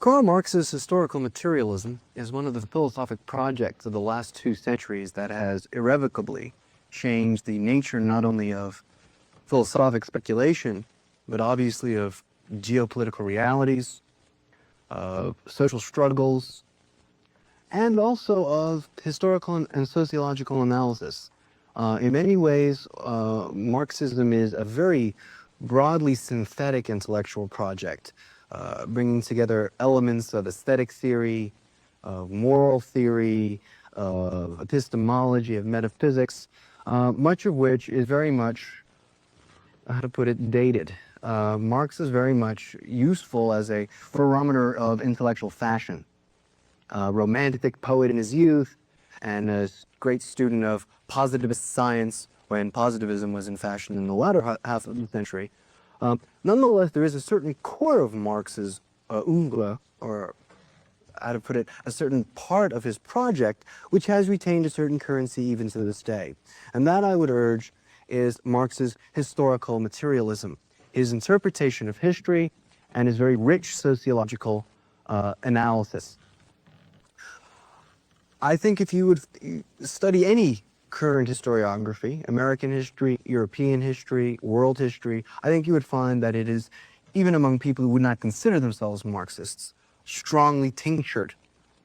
Karl Marx's historical materialism is one of the philosophic projects of the last 2 centuries that has irrevocably changed the nature not only of philosophic speculation, but obviously of geopolitical realities, of social struggles, and also of historical and sociological analysis. In many ways, Marxism is a very broadly synthetic intellectual project, bringing together elements of aesthetic theory, of moral theory, of epistemology, of metaphysics, much of which is very much, how to put it, dated. Marx is very much useful as a barometer of intellectual fashion. A romantic poet in his youth, and a great student of positivist science when positivism was in fashion in the latter half of the century. Nonetheless, there is a certain core of Marx's oeuvre, or how to put it, a certain part of his project, which has retained a certain currency even to this day. And that, I would urge, is Marx's historical materialism, his interpretation of history, and his very rich sociological analysis. I think if you would study any current historiography, American history, European history, world history, I think you would find that it is, even among people who would not consider themselves Marxists, strongly tinctured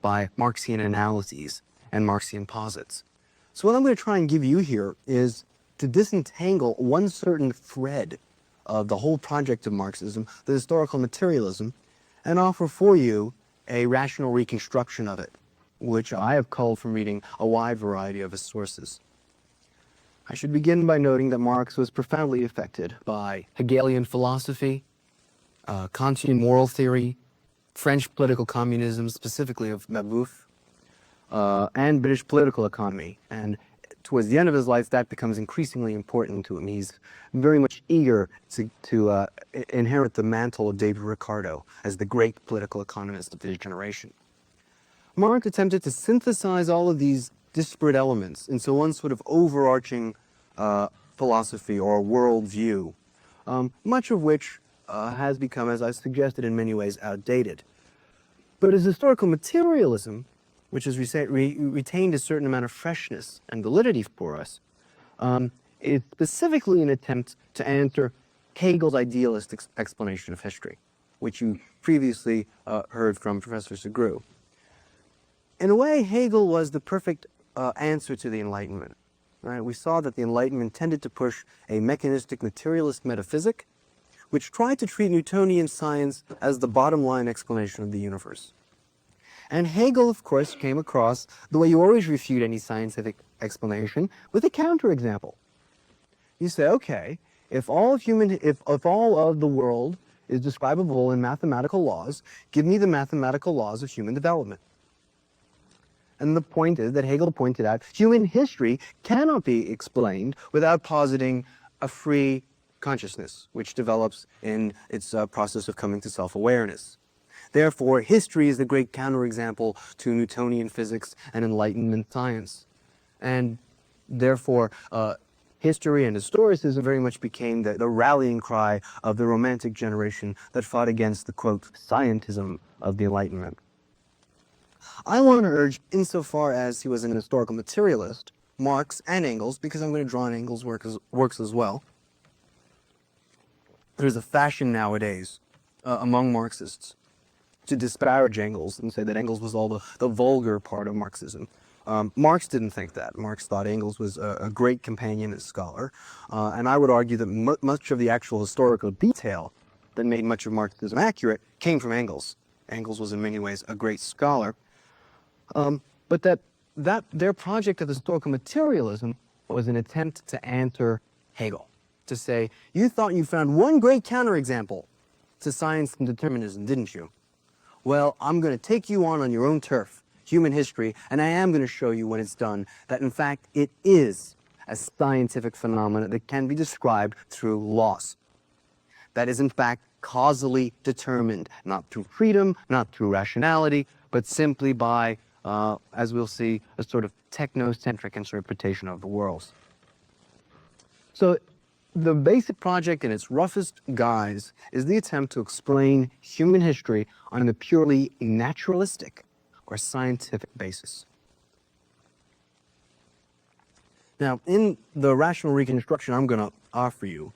by Marxian analyses and Marxian posits. So what I'm going to try and give you here is to disentangle one certain thread of the whole project of Marxism, the historical materialism, and offer for you a rational reconstruction of it, which I have culled from reading a wide variety of his sources. I should begin by noting that Marx was profoundly affected by Hegelian philosophy, Kantian moral theory, French political communism, specifically of Mabeuf, and British political economy. And towards the end of his life, that becomes increasingly important to him. He's very much eager to inherit the mantle of David Ricardo as the great political economist of his generation. Marx attempted to synthesize all of these disparate elements into one sort of overarching philosophy or worldview, much of which has become, as I suggested, in many ways outdated. But his historical materialism, which has retained a certain amount of freshness and validity for us, is specifically an attempt to answer Hegel's idealist explanation of history, which you previously heard from Professor Segru. In a way, Hegel was the perfect answer to the Enlightenment. Right? We saw that the Enlightenment tended to push a mechanistic materialist metaphysic, which tried to treat Newtonian science as the bottom line explanation of the universe. And Hegel, of course, came across the way you always refute any scientific explanation with a counterexample. You say, okay, if all of the world is describable in mathematical laws, give me the mathematical laws of human development. And the point is that Hegel pointed out human history cannot be explained without positing a free consciousness, which develops in its process of coming to self-awareness. Therefore, history is the great counterexample to Newtonian physics and Enlightenment science. And therefore, history and historicism very much became the rallying cry of the Romantic generation that fought against the, quote, scientism of the Enlightenment. I want to urge, insofar as he was an historical materialist, Marx and Engels, because I'm going to draw on Engels' works as well. There's a fashion nowadays among Marxists to disparage Engels and say that Engels was all the vulgar part of Marxism. Marx didn't think that. Marx thought Engels was a great companion and scholar, and I would argue that much of the actual historical detail that made much of Marxism accurate came from Engels. Engels was in many ways a great scholar, but that their project of historical materialism was an attempt to answer Hegel, to say, you thought you found one great counterexample to science and determinism, didn't you? Well, I'm going to take you on your own turf, human history, and I am going to show you when it's done that, in fact, it is a scientific phenomenon that can be described through laws. That is, in fact, causally determined, not through freedom, not through rationality, but simply by, as we'll see, a sort of technocentric interpretation of the world. So The basic project in its roughest guise is the attempt to explain human history on a purely naturalistic or scientific basis. Now, in the rational reconstruction I'm going to offer you,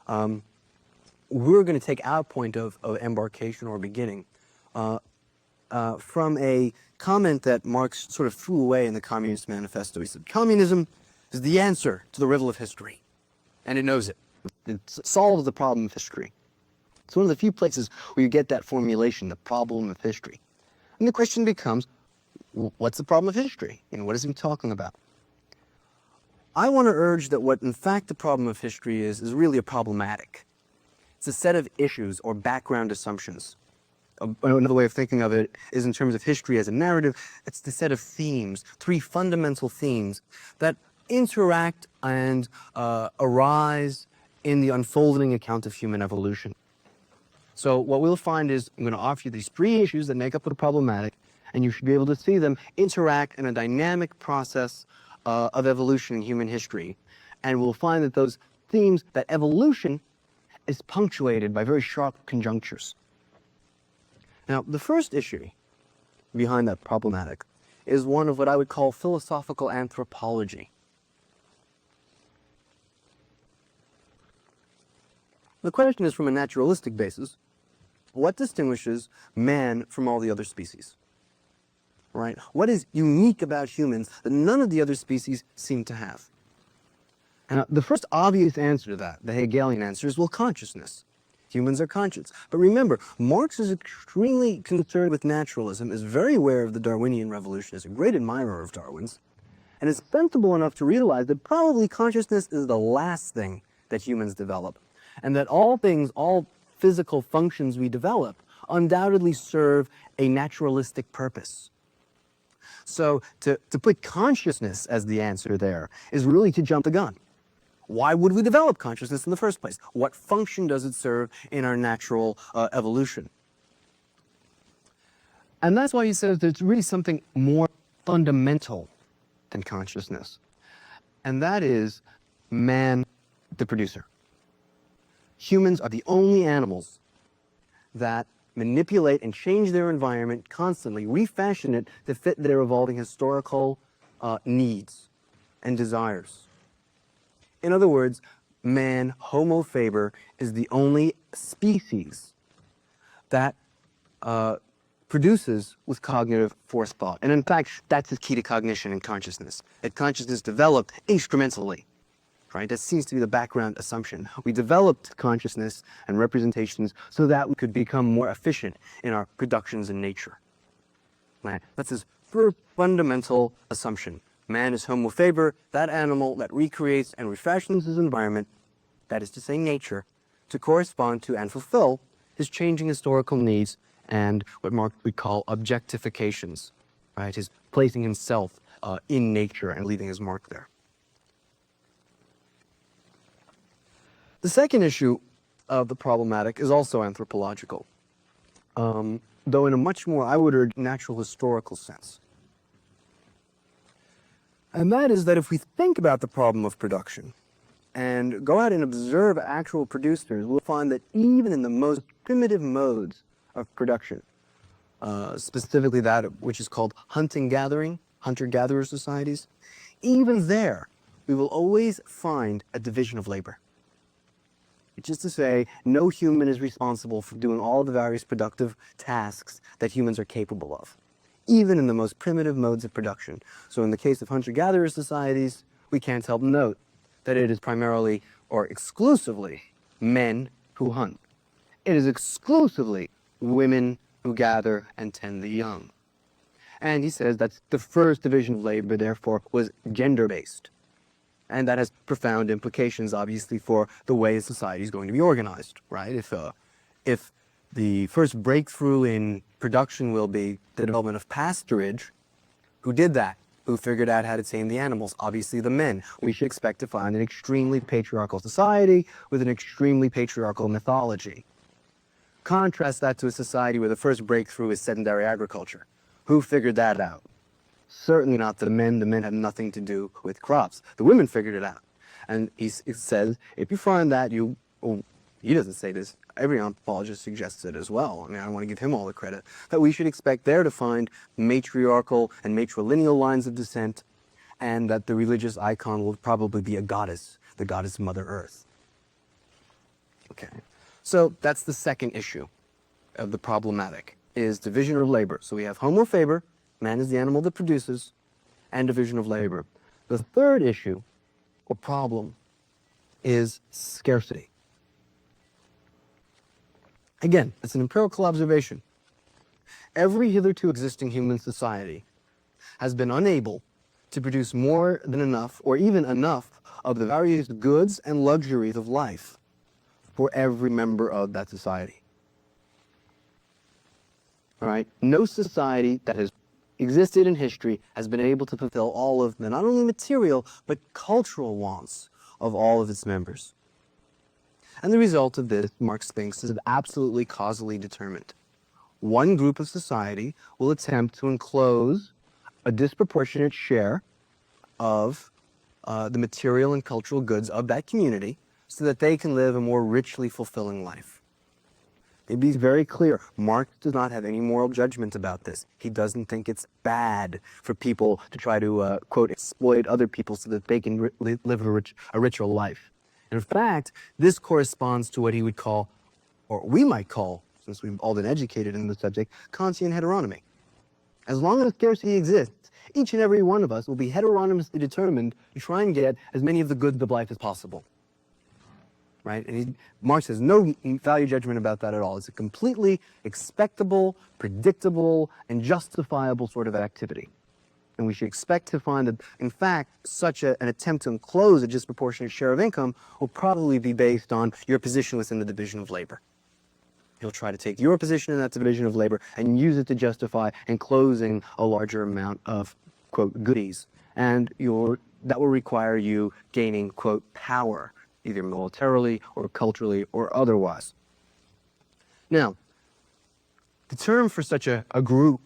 we're going to take our point of embarkation or beginning from a comment that Marx sort of threw away in the Communist Manifesto. He said, communism is the answer to the riddle of history, and it knows it. It solves the problem of history. It's one of the few places where you get that formulation, the problem of history. And the question becomes, what's the problem of history? And what is he talking about? I want to urge that what in fact the problem of history is really a problematic. It's a set of issues or background assumptions. Another way of thinking of it is in terms of history as a narrative. It's the set of themes, three fundamental themes that interact and arise in the unfolding account of human evolution. So what we'll find is I'm going to offer you these three issues that make up the problematic, and you should be able to see them interact in a dynamic process of evolution in human history. And we'll find that those themes, that evolution is punctuated by very sharp conjunctures. Now, the first issue behind that problematic is one of what I would call philosophical anthropology. The question is, from a naturalistic basis, what distinguishes man from all the other species? Right? What is unique about humans that none of the other species seem to have? And the first obvious answer to that, the Hegelian answer, is, well, consciousness. Humans are conscious. But remember, Marx is extremely concerned with naturalism, is very aware of the Darwinian revolution, is a great admirer of Darwin's, and is sensible enough to realize that probably consciousness is the last thing that humans develop, and that all things, all physical functions we develop, undoubtedly serve a naturalistic purpose. So to put consciousness as the answer there is really to jump the gun. Why would we develop consciousness in the first place? What function does it serve in our natural evolution? And that's why he says there's really something more fundamental than consciousness. And that is man, the producer. Humans are the only animals that manipulate and change their environment constantly, refashion it to fit their evolving historical needs and desires. In other words, man, Homo faber, is the only species that produces with cognitive forethought. And in fact, that's the key to cognition and consciousness. That consciousness developed instrumentally, right? That seems to be the background assumption. We developed consciousness and representations so that we could become more efficient in our productions in nature. Right? That's his first fundamental assumption. Man is Homo faber, that animal that recreates and refashions his environment, that is to say nature, to correspond to and fulfill his changing historical needs and what Marx would call objectifications, right? His placing himself in nature and leaving his mark there. The second issue of the problematic is also anthropological, though in a much more, I would urge, natural historical sense. And that is that if we think about the problem of production and go out and observe actual producers, we'll find that even in the most primitive modes of production, specifically that which is called hunting-gathering, hunter-gatherer societies, even there we will always find a division of labor. Which is to say, no human is responsible for doing all the various productive tasks that humans are capable of, even in the most primitive modes of production. So in the case of hunter-gatherer societies, we can't help note that it is primarily or exclusively men who hunt. It is exclusively women who gather and tend the young. And he says that the first division of labor, therefore, was gender-based. And that has profound implications, obviously, for the way a society is going to be organized, right? If the first breakthrough in production will be the development of pasturage, who did that? Who figured out how to tame the animals? Obviously the men. We should expect to find an extremely patriarchal society with an extremely patriarchal mythology. Contrast that to a society where the first breakthrough is sedentary agriculture. Who figured that out? Certainly not the men. The men had nothing to do with crops. The women figured it out. And he says, if you find that well, he doesn't say this, every anthropologist suggests it as well. I mean, I don't want to give him all the credit, that we should expect there to find matriarchal and matrilineal lines of descent, and that the religious icon will probably be a goddess, the goddess Mother Earth. Okay, so that's the second issue of the problematic, is division of labor. So we have Homo faber, man is the animal that produces, and division of labor. The third issue, or problem, is scarcity. Again, it's an empirical observation. Every hitherto existing human society has been unable to produce more than enough, or even enough, of the various goods and luxuries of life for every member of that society. All right? No society that has existed in history has been able to fulfill all of the not only material, but cultural wants of all of its members. And the result of this, Marx thinks, is absolutely causally determined. One group of society will attempt to enclose a disproportionate share of the material and cultural goods of that community so that they can live a more richly fulfilling life. It be very clear, Marx does not have any moral judgment about this. He doesn't think it's bad for people to try to, quote, exploit other people so that they can live a richer life. In fact, this corresponds to what he would call, or we might call, since we've all been educated in the subject, Kantian heteronomy. As long as scarcity exists, each and every one of us will be heteronomously determined to try and get as many of the goods of life as possible. Right? And Marx has no value judgment about that at all. It's a completely expectable, predictable, and justifiable sort of activity. And we should expect to find that, in fact, such an attempt to enclose a disproportionate share of income will probably be based on your position within the division of labor. He'll try to take your position in that division of labor and use it to justify enclosing a larger amount of, quote, goodies. And that will require you gaining, quote, power, either militarily or culturally or otherwise. Now, the term for such a group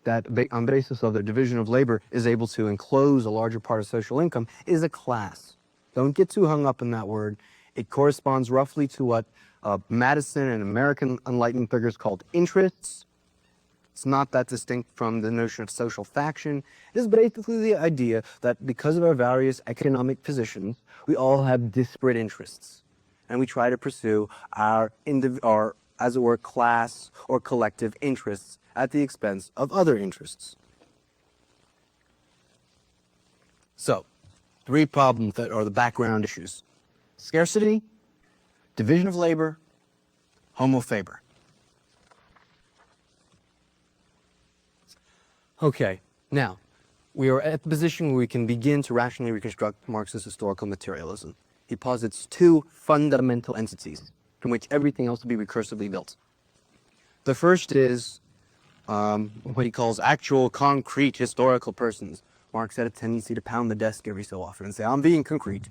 that on basis of the division of labor is able to enclose a larger part of social income is a class. Don't get too hung up in that word. It corresponds roughly to what Madison and American Enlightenment figures called interests. It's not that distinct from the notion of social faction. It is basically the idea that because of our various economic positions, we all have disparate interests. And we try to pursue our as it were, class or collective interests at the expense of other interests. So, three problems that are the background issues: scarcity, division of labor, Homo faber. Okay, now, we are at the position where we can begin to rationally reconstruct Marx's historical materialism. He posits two fundamental entities from which everything else will be recursively built. The first is what he calls actual, concrete, historical persons. Marx had a tendency to pound the desk every so often and say, I'm being concrete,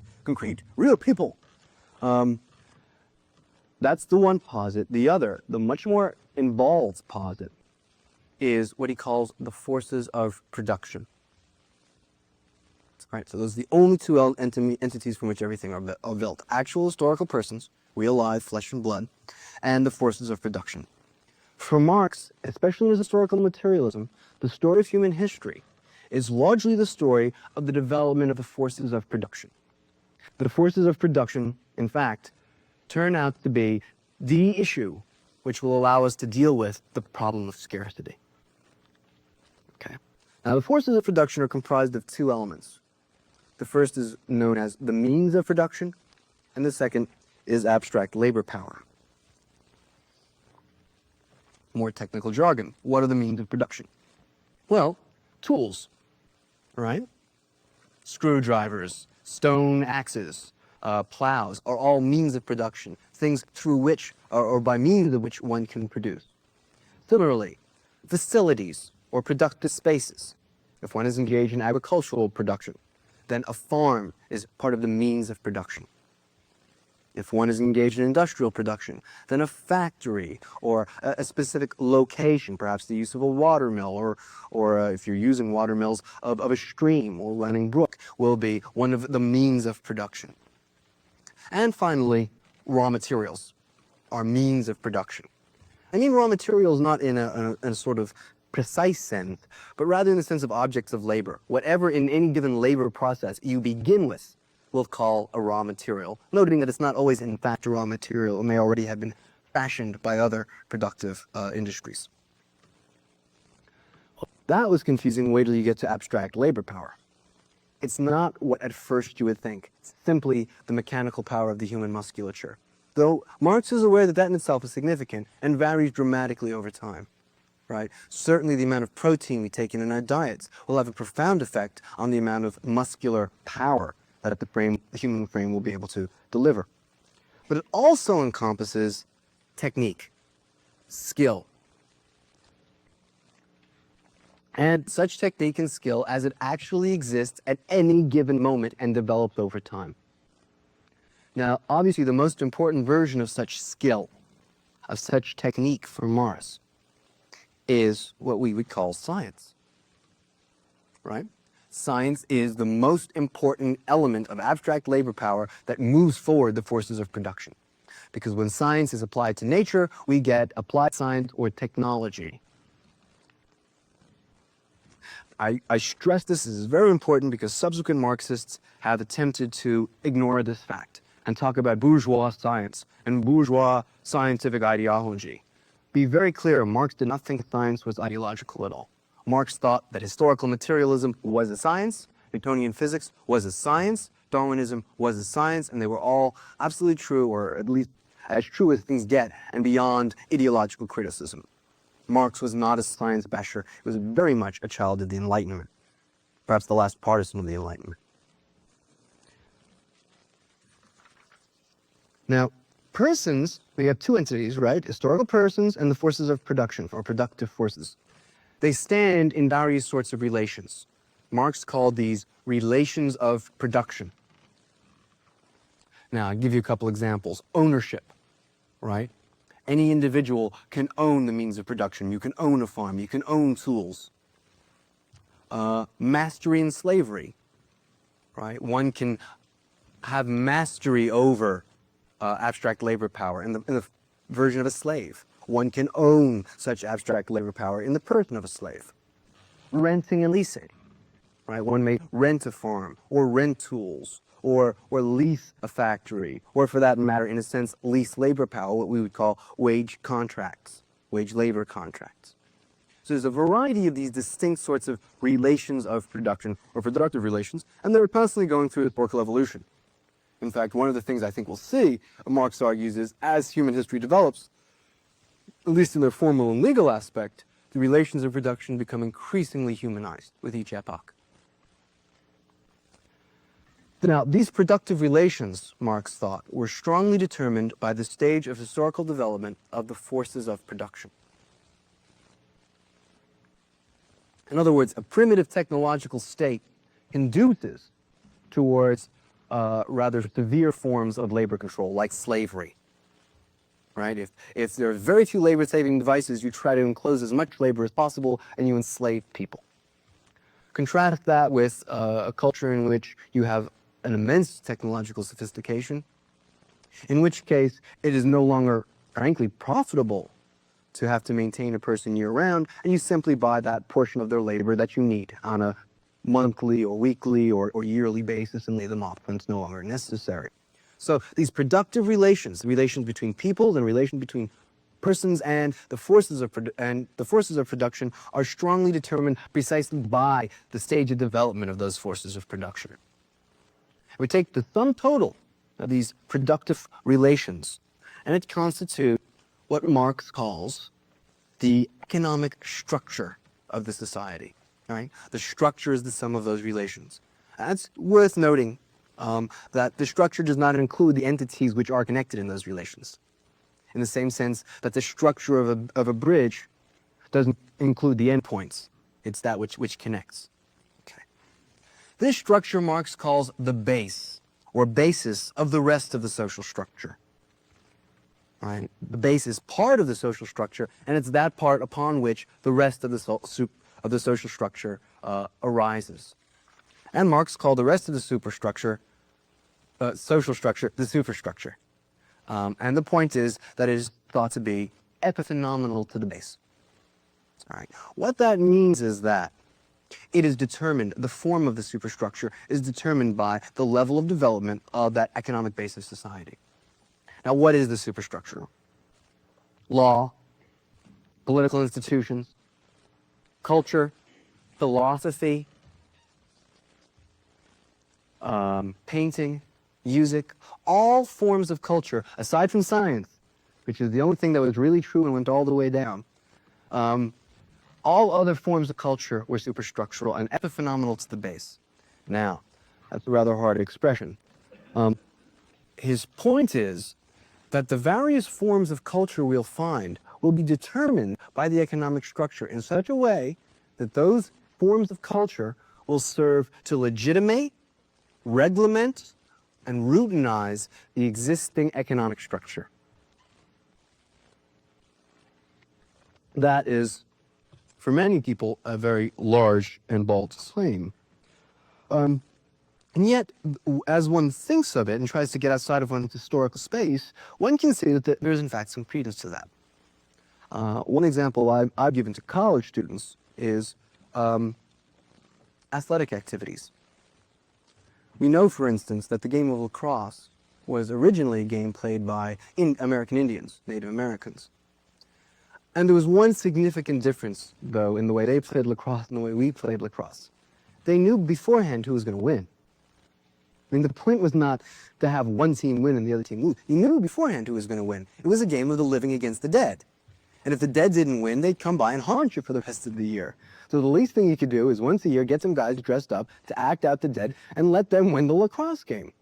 real people. That's the one posit. The other, the much more involved posit, is what he calls the forces of production. All right, so those are the only two entities from which everything are built. Actual historical persons, real live, flesh and blood, and the forces of production. For Marx, especially in his historical materialism, the story of human history is largely the story of the development of the forces of production. The forces of production, in fact, turn out to be the issue which will allow us to deal with the problem of scarcity. Okay. Now, the forces of production are comprised of two elements. The first is known as the means of production, and the second is abstract labor power. More technical jargon. What are the means of production? Well, tools, right? Screwdrivers, stone axes, plows are all means of production, things through which, or by means of which one can produce. Similarly, facilities or productive spaces. If one is engaged in agricultural production, then a farm is part of the means of production. If one is engaged in industrial production, then a factory or a specific location, perhaps the use of a water mill, or if you're using water mills, of a stream or running brook, will be one of the means of production. And finally, raw materials are means of production. I mean raw materials not in a sort of precise sense, but rather in the sense of objects of labor. Whatever in any given labor process you begin with, we'll call a raw material, noting that it's not always in fact a raw material and may already have been fashioned by other productive industries. That was confusing. Wait till you get to abstract labor power. It's not what at first you would think. It's simply the mechanical power of the human musculature. Though Marx is aware that that in itself is significant and varies dramatically over time. Right? Certainly the amount of protein we take in our diets will have a profound effect on the amount of muscular power that the human frame will be able to deliver. But it also encompasses technique, skill, and such technique and skill as it actually exists at any given moment and develops over time. Now, obviously, the most important version of such skill, of such technique for Marx, is what we would call science, right? Science is the most important element of abstract labor power that moves forward the forces of production. Because when science is applied to nature, we get applied science or technology. I stress this is very important because subsequent Marxists have attempted to ignore this fact and talk about bourgeois science and bourgeois scientific ideology. Be very clear, Marx did not think science was ideological at all. Marx thought that historical materialism was a science, Newtonian physics was a science, Darwinism was a science, and they were all absolutely true, or at least as true as things get, and beyond ideological criticism. Marx was not a science basher. He was very much a child of the Enlightenment, perhaps the last partisan of the Enlightenment. Now, persons, we have two entities, right? Historical persons and the forces of production, or productive forces. They stand in various sorts of relations. Marx called these relations of production. Now, I'll give you a couple examples. Ownership, right? Any individual can own the means of production. You can own a farm. You can own tools. Mastery and slavery, right? One can have mastery over abstract labor power in the version of a slave. One can own such abstract labor power in the person of a slave. Renting and leasing, right? One may rent a farm or rent tools or lease a factory, or for that matter, in a sense, lease labor power, what we would call wage contracts, wage labor contracts. So there's a variety of these distinct sorts of relations of production or productive relations, and they're constantly going through historical evolution. In fact, one of the things I think we'll see, Marx argues, is as human history develops, at least in their formal and legal aspect, the relations of production become increasingly humanized with each epoch. Now, these productive relations, Marx thought, were strongly determined by the stage of historical development of the forces of production. In other words, a primitive technological state induces towards rather severe forms of labor control, like slavery. Right? If there are very few labor-saving devices, you try to enclose as much labor as possible and you enslave people. Contrast that with a culture in which you have an immense technological sophistication, in which case it is no longer, frankly, profitable to have to maintain a person year-round, and you simply buy that portion of their labor that you need on a monthly or weekly or yearly basis and lay them off when it's no longer necessary. So these productive relations, the relations between peoples and relations between persons and the forces of production are strongly determined precisely by the stage of development of those forces of production. We take the sum total of these productive relations, and it constitutes what Marx calls the economic structure of the society. Right? The structure is the sum of those relations. And it's worth noting that the structure does not include the entities which are connected in those relations. In the same sense that the structure of a bridge doesn't include the endpoints. It's that which connects. Okay. This structure Marx calls the base, or basis, of the rest of the social structure. Right? The base is part of the social structure, and it's that part upon which the rest of the social structure arises. And Marx called the rest of the superstructure social structure, the superstructure. And the point is that it is thought to be epiphenomenal to the base. All right. What that means is that it is determined, the form of the superstructure is determined by the level of development of that economic base of society. Now, what is the superstructure? Law, political institutions, culture, philosophy, painting, music, all forms of culture, aside from science, which is the only thing that was really true and went all the way down. All other forms of culture were superstructural and epiphenomenal to the base. Now, that's a rather hard expression. His point is that the various forms of culture we'll find will be determined by the economic structure in such a way that those forms of culture will serve to legitimate, reglement, and routinize the existing economic structure. That is, for many people, a very large and bold claim. And yet, as one thinks of it and tries to get outside of one's historical space, one can see that there is in fact some credence to that. One example I've given to college students is athletic activities. We know, for instance, that the game of lacrosse was originally a game played by American Indians, Native Americans. And there was one significant difference, though, in the way they played lacrosse and the way we played lacrosse. They knew beforehand who was going to win. I mean, the point was not to have one team win and the other team lose. You knew beforehand who was going to win. It was a game of the living against the dead. And if the dead didn't win, they'd come by and haunt you for the rest of the year. So the least thing you could do is once a year get some guys dressed up to act out the dead and let them win the lacrosse game.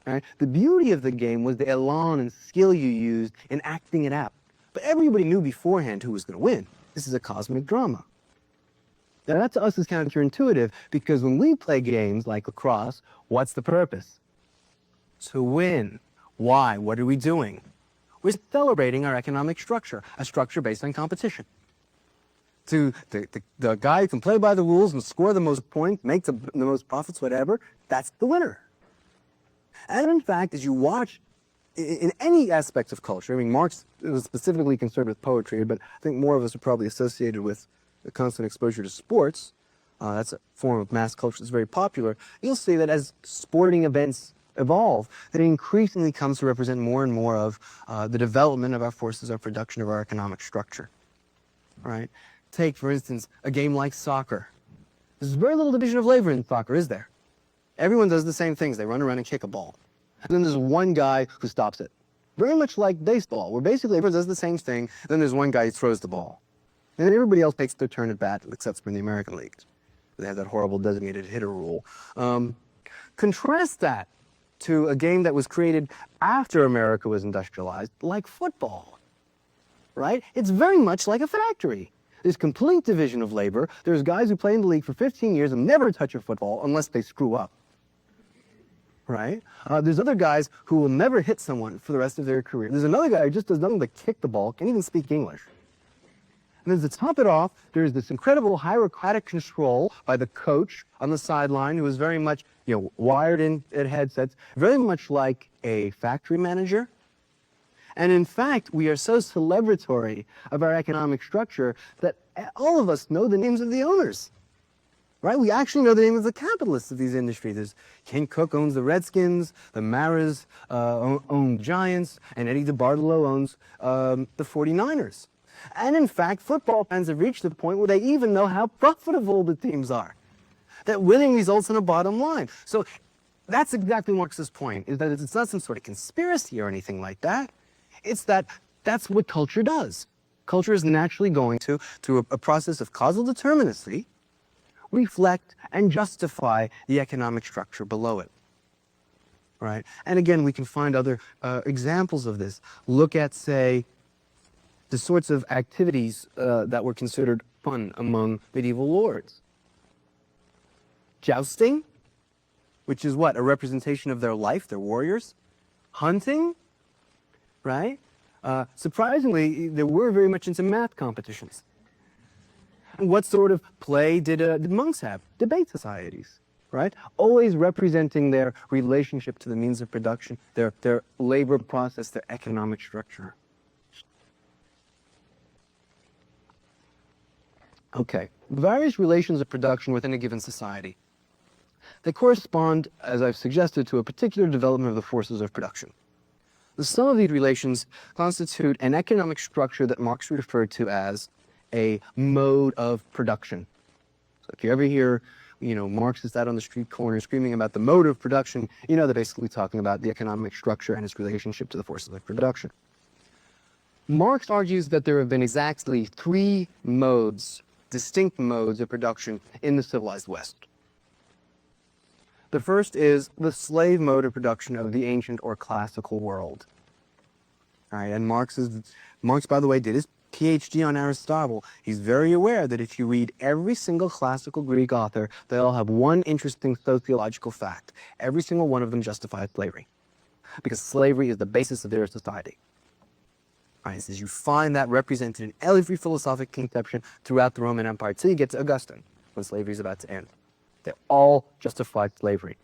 Right? The beauty of the game was the elan and skill you used in acting it out. But everybody knew beforehand who was going to win. This is a cosmic drama. Now that to us is counterintuitive because when we play games like lacrosse, what's the purpose? To win. Why? What are we doing? We're celebrating our economic structure, a structure based on competition. To the guy who can play by the rules and score the most points, make the most profits, whatever, that's the winner. And in fact, as you watch in any aspect of culture, I mean, Marx was specifically concerned with poetry, but I think more of us are probably associated with the constant exposure to sports. That's a form of mass culture that's very popular. You'll see that as sporting events evolve, that it increasingly comes to represent more and more of the development of our forces, our production of our economic structure. All right? Take, for instance, a game like soccer. There's very little division of labor in soccer, is there? Everyone does the same things. They run around and kick a ball. And then there's one guy who stops it. Very much like baseball, where basically everyone does the same thing, then there's one guy who throws the ball. And then everybody else takes their turn at bat, except for in the American League. They have that horrible designated hitter rule. Contrast that to a game that was created after America was industrialized, like football, right? It's very much like a factory. There's complete division of labor. There's guys who play in the league for 15 years and never touch a football unless they screw up, right? There's other guys who will never hit someone for the rest of their career. There's another guy who just does nothing but kick the ball, can't even speak English. And then to top it off, there's this incredible hierarchical control by the coach on the sideline who is very much, wired in at headsets, very much like a factory manager. And in fact, we are so celebratory of our economic structure that all of us know the names of the owners, right? We actually know the name of the capitalists of these industries. There's Ken Cook owns the Redskins, the Maras own the Giants, and Eddie DeBartolo owns the 49ers. And in fact, football fans have reached the point where they even know how profitable the teams are, that winning results in a bottom line. So that's exactly Marx's point, is that it's not some sort of conspiracy or anything like that. It's that that's what culture does. Culture is naturally going to, through a process of causal determinacy, reflect and justify the economic structure below it, right? And again, we can find other examples of this. Look at, say, the sorts of activities that were considered fun among medieval lords. Jousting, which is what? A representation of their life, their warriors. Hunting, right? Surprisingly, they were very much into math competitions. And what sort of play did monks have? Debate societies, right? Always representing their relationship to the means of production, their labor process, their economic structure. Okay, various relations of production within a given society. They correspond, as I've suggested, to a particular development of the forces of production. Some of these relations constitute an economic structure that Marx referred to as a mode of production. So if you ever hear, Marxists out on the street corner screaming about the mode of production, they're basically talking about the economic structure and its relationship to the forces of production. Marx argues that there have been exactly three modes, distinct modes of production in the civilized West. The first is the slave mode of production of the ancient or classical world. All right, and Marx, by the way, did his PhD on Aristotle. He's very aware that if you read every single classical Greek author, they all have one interesting sociological fact. Every single one of them justifies slavery, because slavery is the basis of their society. All right, it says you find that represented in every philosophic conception throughout the Roman Empire till you get to Augustine, when slavery is about to end. They all justified slavery.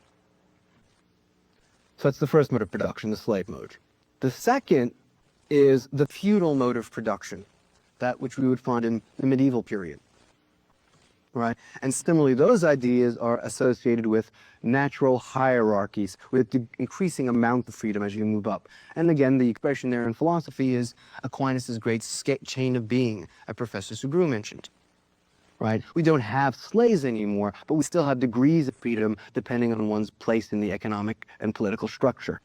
So that's the first mode of production, the slave mode. The second is the feudal mode of production, that which we would find in the medieval period. Right? And similarly, those ideas are associated with natural hierarchies, with the increasing amount of freedom as you move up. And again, the expression there in philosophy is Aquinas' great chain of being, as Professor Subaru mentioned. Right? We don't have slaves anymore, but we still have degrees of freedom depending on one's place in the economic and political structure.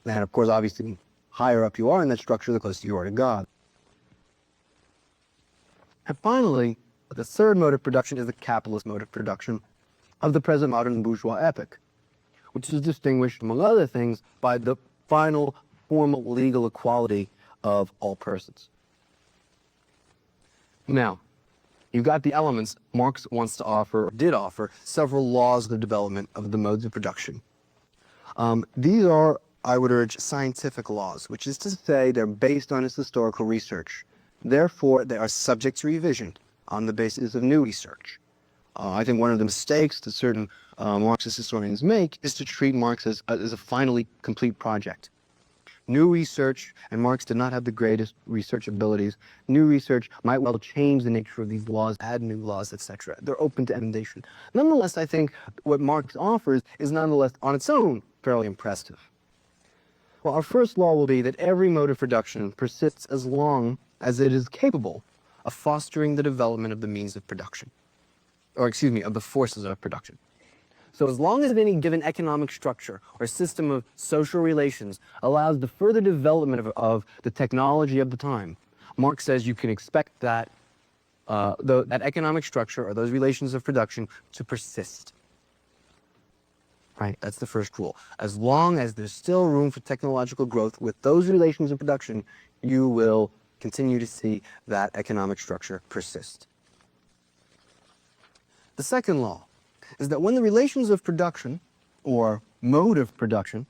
And of course, obviously, the higher up you are in that structure, the closer you are to God. And finally, the third mode of production is the capitalist mode of production of the present modern bourgeois epoch, which is distinguished, among other things, by the final formal legal equality of all persons. Now, you've got the elements. Marx wants to offer, or did offer, several laws of the development of the modes of production. These are, I would urge, scientific laws, which is to say they're based on his historical research. Therefore, they are subject to revision on the basis of new research. I think one of the mistakes that certain Marxist historians make is to treat Marx as a finally complete project. New research, and Marx did not have the greatest research abilities, new research might well change the nature of these laws, add new laws, etc. They're open to emendation. Nonetheless, I think what Marx offers is nonetheless, on its own, fairly impressive. Well, our first law will be that every mode of production persists as long as it is capable of fostering the development of the means of production, of the forces of production. So as long as any given economic structure or system of social relations allows the further development of the technology of the time, Marx says you can expect that that economic structure or those relations of production to persist. Right? That's the first rule. As long as there's still room for technological growth with those relations of production, you will continue to see that economic structure persist. The second law is that when the relations of production, or mode of production,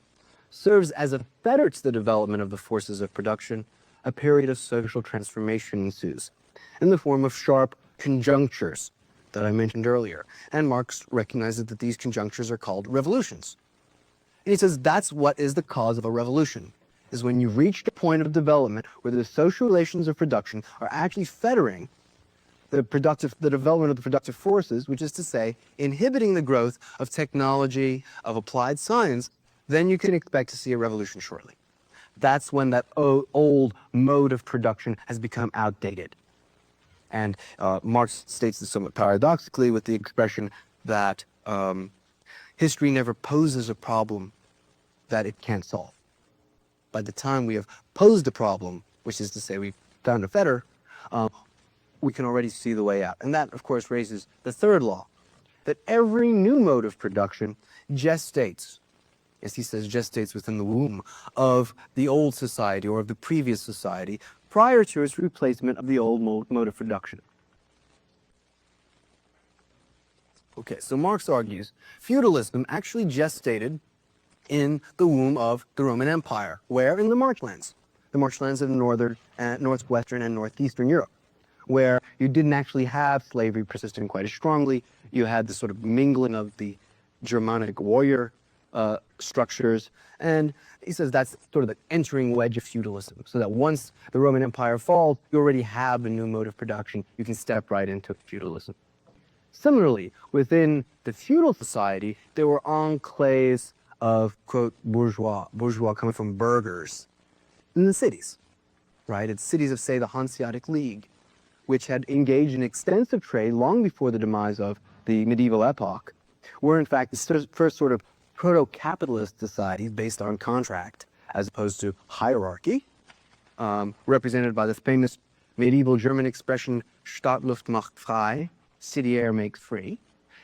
serves as a fetter to the development of the forces of production, a period of social transformation ensues, in the form of sharp conjunctures that I mentioned earlier. And Marx recognizes that these conjunctures are called revolutions. And he says that's what is the cause of a revolution, is when you've reached a point of development where the social relations of production are actually fettering the development of the productive forces, which is to say, inhibiting the growth of technology, of applied science, then you can expect to see a revolution shortly. That's when that old mode of production has become outdated. And Marx states this somewhat paradoxically with the expression that history never poses a problem that it can't solve. By the time we have posed a problem, which is to say we found a fetter, we can already see the way out. And that, of course, raises the third law, that every new mode of production gestates, as he says, gestates within the womb of the old society or of the previous society prior to its replacement of the old mode of production. Okay, so Marx argues feudalism actually gestated in the womb of the Roman Empire. Where? In the marchlands. The marchlands of northwestern and northeastern Europe, where you didn't actually have slavery persisting quite as strongly. You had this sort of mingling of the Germanic warrior structures. And he says that's sort of the entering wedge of feudalism, so that once the Roman Empire falls, you already have a new mode of production. You can step right into feudalism. Similarly, within the feudal society, there were enclaves of, quote, bourgeois coming from burghers, in the cities, right? It's cities of, say, the Hanseatic League, which had engaged in extensive trade long before the demise of the medieval epoch, were in fact the first sort of proto-capitalist societies based on contract, as opposed to hierarchy, represented by the famous medieval German expression, Stadtluft macht frei, city air makes free.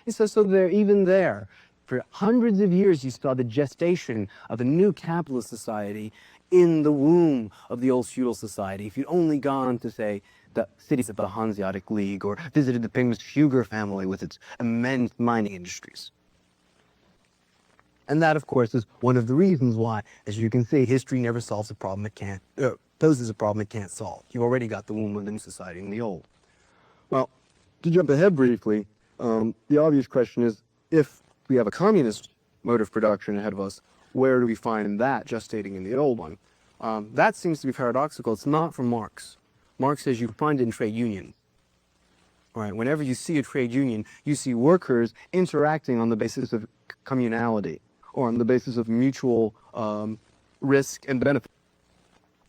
And so they're even there. For hundreds of years, you saw the gestation of a new capitalist society in the womb of the old feudal society. If you'd only gone to, say, the cities of the Hanseatic League or visited the famous Fugger family with its immense mining industries. And that, of course, is one of the reasons why, as you can see, history never solves a problem it can't, poses a problem it can't solve. You've already got the womb of the new society in the old. Well, to jump ahead briefly, the obvious question is, if we have a communist mode of production ahead of us, where do we find that gestating in the old one? That seems to be paradoxical. It's not from Marx. Marx says you find it in trade unions. Right? Whenever you see a trade union, you see workers interacting on the basis of communality, or on the basis of mutual risk and benefit.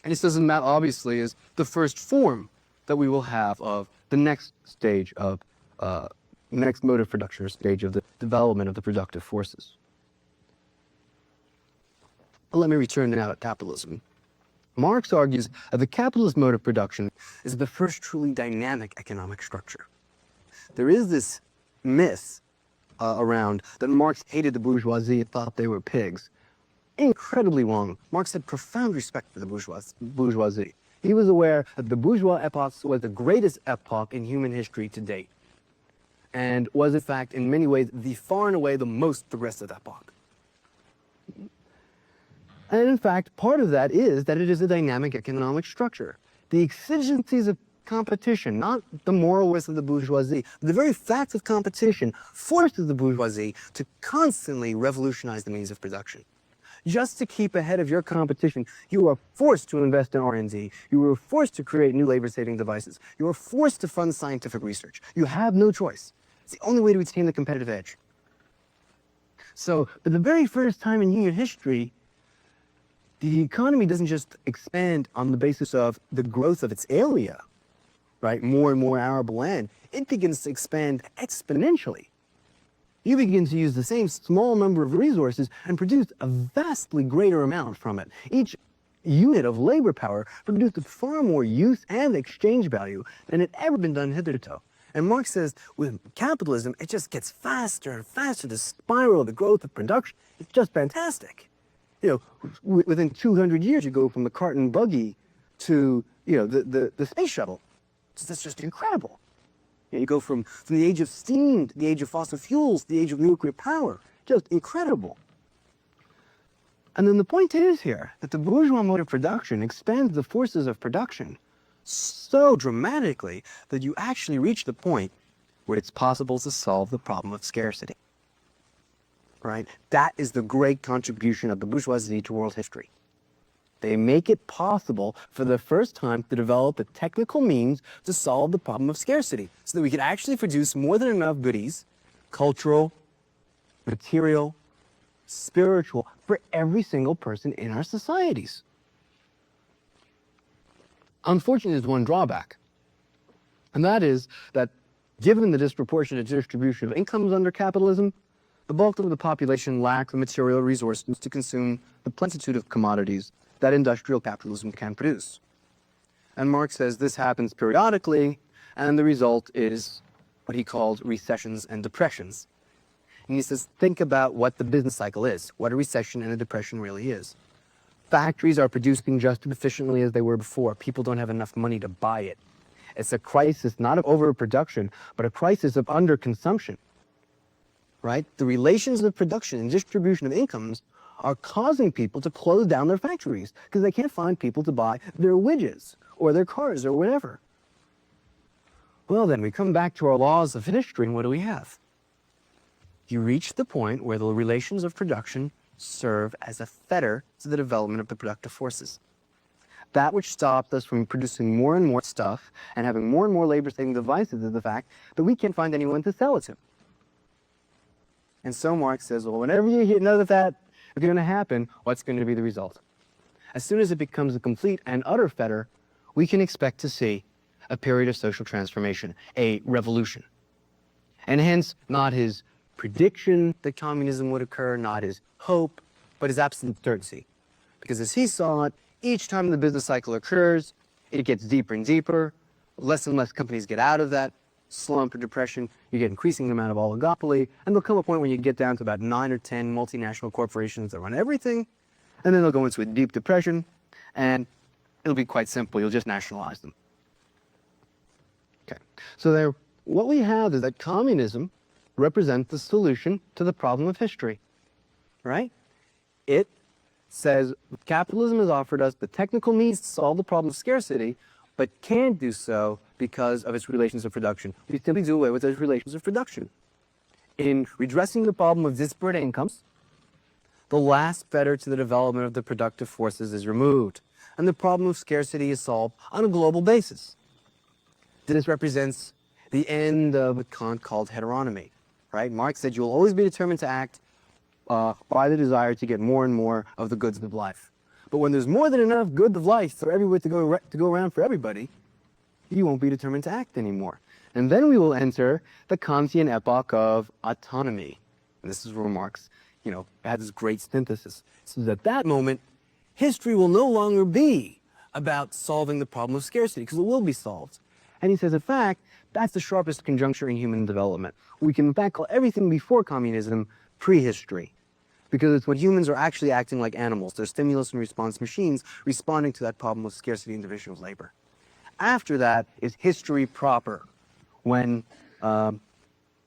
And he says that obviously is the first form that we will have of the next stage of, next mode of production, or stage of the development of the productive forces. Let me return now to capitalism. Marx argues that the capitalist mode of production is the first truly dynamic economic structure. There is this myth around that Marx hated the bourgeoisie and thought they were pigs. Incredibly wrong. Marx had profound respect for the bourgeoisie. He was aware that the bourgeois epoch was the greatest epoch in human history to date, and was in fact, in many ways, the far and away the most progressive epoch. And in fact, part of that is that it is a dynamic economic structure. The exigencies of competition, not the moral wisdom of the bourgeoisie, but the very fact of competition forces the bourgeoisie to constantly revolutionize the means of production. Just to keep ahead of your competition, you are forced to invest in R&D. You are forced to create new labor-saving devices. You are forced to fund scientific research. You have no choice. It's the only way to retain the competitive edge. So, for the very first time in human history, the economy doesn't just expand on the basis of the growth of its area, right? More and more arable land. It begins to expand exponentially. You begin to use the same small number of resources and produce a vastly greater amount from it. Each unit of labor power produces far more use and exchange value than had ever been done hitherto. And Marx says with capitalism, it just gets faster and faster. The spiral of the growth of production is just fantastic. You know, within 200 years, you go from the cart and buggy to, you know, the space shuttle. That's just incredible. You go from the age of steam to the age of fossil fuels to the age of nuclear power. Just incredible. And then the point is here that the bourgeois mode of production expands the forces of production so dramatically that you actually reach the point where it's possible to solve the problem of scarcity. Right? That is the great contribution of the bourgeoisie to world history. They make it possible for the first time to develop the technical means to solve the problem of scarcity so that we can actually produce more than enough goodies, cultural, material, spiritual, for every single person in our societies. Unfortunately, there's one drawback, and that is that given the disproportionate distribution of incomes under capitalism, the bulk of the population lack the material resources to consume the plenitude of commodities that industrial capitalism can produce. And Marx says this happens periodically, and the result is what he called recessions and depressions. And he says, think about what the business cycle is, what a recession and a depression really is. Factories are producing just as efficiently as they were before. People don't have enough money to buy it. It's a crisis not of overproduction, but a crisis of underconsumption. Right? The relations of production and distribution of incomes are causing people to close down their factories because they can't find people to buy their widgets or their cars or whatever. Well, then we come back to our laws of history, and what do we have? You reach the point where the relations of production serve as a fetter to the development of the productive forces. That which stopped us from producing more and more stuff and having more and more labor-saving devices is the fact that we can't find anyone to sell it to. And so Marx says, well, whenever you know that that's going to happen, what's going to be the result? As soon as it becomes a complete and utter fetter, we can expect to see a period of social transformation, a revolution. And hence, not his prediction that communism would occur, not his hope, but his absolute certainty. Because as he saw it, each time the business cycle occurs, it gets deeper and deeper, less and less companies get out of that slump or depression, you get increasing amount of oligopoly, and there'll come a point when you get down to about 9 or 10 multinational corporations that run everything, and then they'll go into a deep depression, and it'll be quite simple, you'll just nationalize them. Okay, so there, what we have is that communism represents the solution to the problem of history, right? It says capitalism has offered us the technical means to solve the problem of scarcity, but can't do so because of its relations of production. We simply do away with those relations of production. In redressing the problem of disparate incomes, the last fetter to the development of the productive forces is removed, and the problem of scarcity is solved on a global basis. This represents the end of what Kant called heteronomy, right? Marx said you will always be determined to act by the desire to get more and more of the goods of life. But when there's more than enough goods of life for everywhere to go around for everybody, you won't be determined to act anymore. And then we will enter the Kantian epoch of autonomy. And this is where Marx, had this great synthesis. So at that moment, history will no longer be about solving the problem of scarcity, because it will be solved. And he says, in fact, that's the sharpest conjuncture in human development. We can in fact call everything before communism prehistory, because it's when humans are actually acting like animals. They're stimulus and response machines responding to that problem of scarcity and division of labor. After that is history proper, when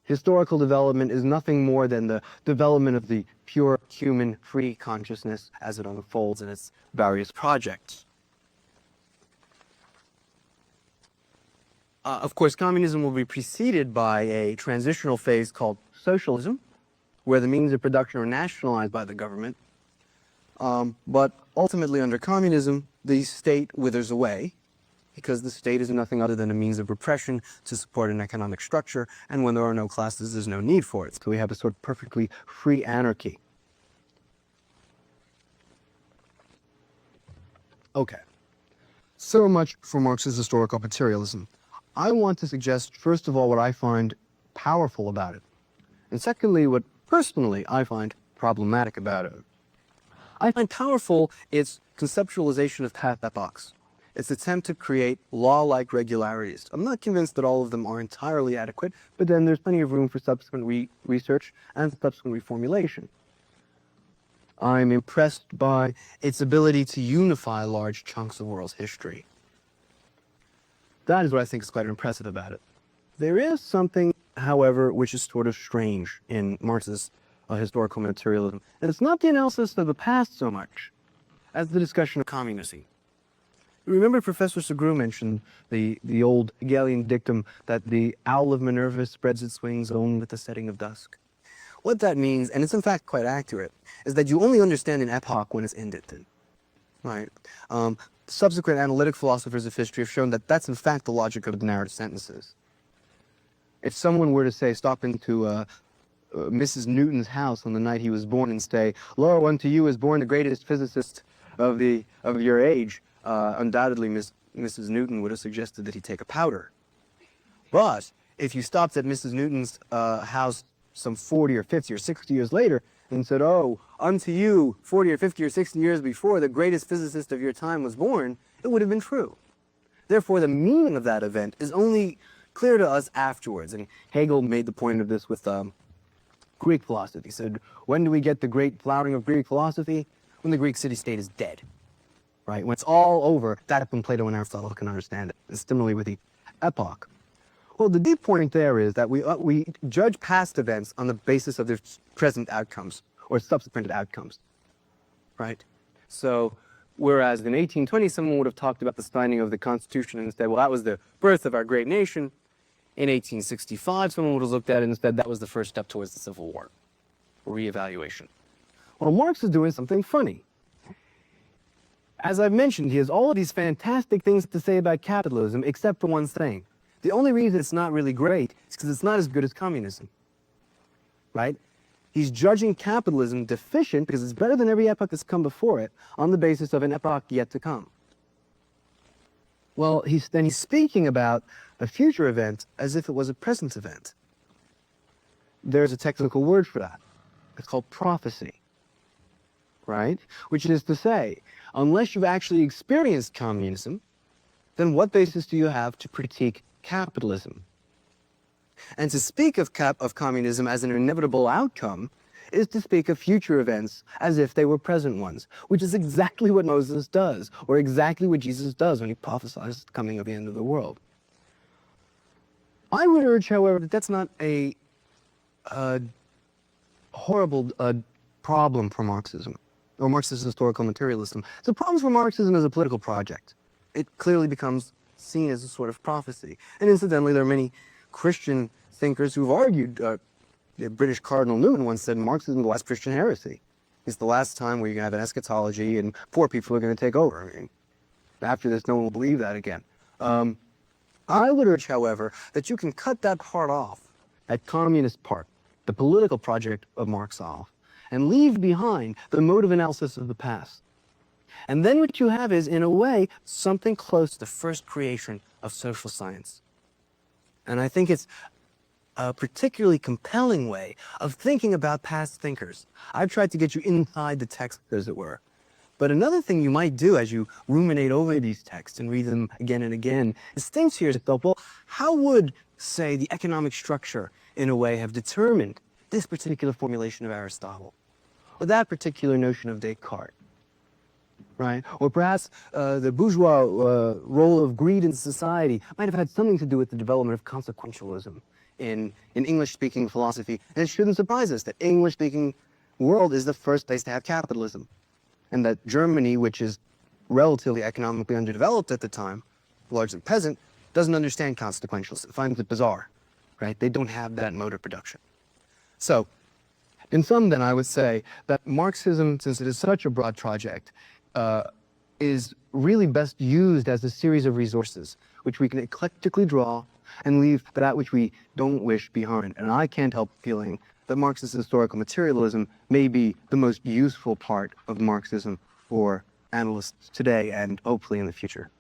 historical development is nothing more than the development of the pure human free consciousness as it unfolds in its various projects. Of course, communism will be preceded by a transitional phase called socialism, where the means of production are nationalized by the government. But ultimately, under communism, the state withers away, because the state is nothing other than a means of repression to support an economic structure, and when there are no classes, there's no need for it. So we have a sort of perfectly free anarchy. Okay, so much for Marx's historical materialism. I want to suggest, first of all, what I find powerful about it, and secondly, what personally I find problematic about it. I find powerful its conceptualization of past epochs, its attempt to create law-like regularities. I'm not convinced that all of them are entirely adequate, but then there's plenty of room for subsequent research and subsequent reformulation. I'm impressed by its ability to unify large chunks of world's history. That is what I think is quite impressive about it. There is something, however, which is sort of strange in Marx's historical materialism, and it's not the analysis of the past so much as the discussion of communism. Remember Professor Segru mentioned the old Hegelian dictum that the owl of Minerva spreads its wings only with the setting of dusk. What that means, and it's in fact quite accurate, is that you only understand an epoch when it's ended. Right? Subsequent analytic philosophers of history have shown that that's in fact the logic of the narrative sentences. If someone were to say, stop into Mrs. Newton's house on the night he was born and say, "Lo, unto you is born the greatest physicist of your age," undoubtedly Mrs. Newton would have suggested that he take a powder. But if you stopped at Mrs. Newton's house some 40 or 50 or 60 years later and said, "Oh, unto you, 40 or 50 or 60 years before, the greatest physicist of your time was born," it would have been true. Therefore, the meaning of that event is only clear to us afterwards. And Hegel made the point of this with Greek philosophy. He said, when do we get the great flowering of Greek philosophy? When the Greek city-state is dead. Right? When it's all over, that's when Plato and Aristotle can understand it. And similarly with the epoch. Well, the deep point there is that we judge past events on the basis of their present outcomes or subsequent outcomes, right? So, whereas in 1820 someone would have talked about the signing of the Constitution and said, well, that was the birth of our great nation, In 1865, someone would have looked at it and said that was the first step towards the Civil War, reevaluation. Well, Marx is doing something funny. As I've mentioned, he has all of these fantastic things to say about capitalism, except for one thing. The only reason it's not really great is because it's not as good as communism, right? He's judging capitalism deficient because it's better than every epoch that's come before it on the basis of an epoch yet to come. Well, he's speaking about a future event as if it was a present event. There's a technical word for that. It's called prophecy, right? Which is to say, unless you've actually experienced communism, then what basis do you have to critique capitalism? And to speak of communism as an inevitable outcome is to speak of future events as if they were present ones, which is exactly what Moses does, or exactly what Jesus does when he prophesies the coming of the end of the world. I would urge, however, that that's not a horrible problem for Marxism, or Marxist historical materialism. The problem for Marxism is a political project. It clearly becomes seen as a sort of prophecy. And incidentally, there are many Christian thinkers who've argued, the British Cardinal Newman once said Marxism is the last Christian heresy. It's the last time where you're going to have an eschatology and poor people are going to take over. I mean, after this, no one will believe that again. I would urge, however, that you can cut that part off, that communist part, the political project of Marx off, and leave behind the motive analysis of the past. And then what you have is, in a way, something close to the first creation of social science. And I think it's a particularly compelling way of thinking about past thinkers. I've tried to get you inside the text, as it were. But another thing you might do as you ruminate over these texts and read them again and again is think to yourself, well, how would, say, the economic structure, in a way, have determined this particular formulation of Aristotle, or that particular notion of Descartes, right? Or perhaps the bourgeois role of greed in society might have had something to do with the development of consequentialism in English-speaking philosophy. And it shouldn't surprise us that English-speaking world is the first place to have capitalism. And that Germany, which is relatively economically underdeveloped at the time, largely peasant, doesn't understand consequentialism, finds it bizarre, right? They don't have that mode of production. So, in sum then, I would say that Marxism, since it is such a broad project, is really best used as a series of resources, which we can eclectically draw and leave that which we don't wish behind. And I can't help feeling that Marxist historical materialism may be the most useful part of Marxism for analysts today and hopefully in the future.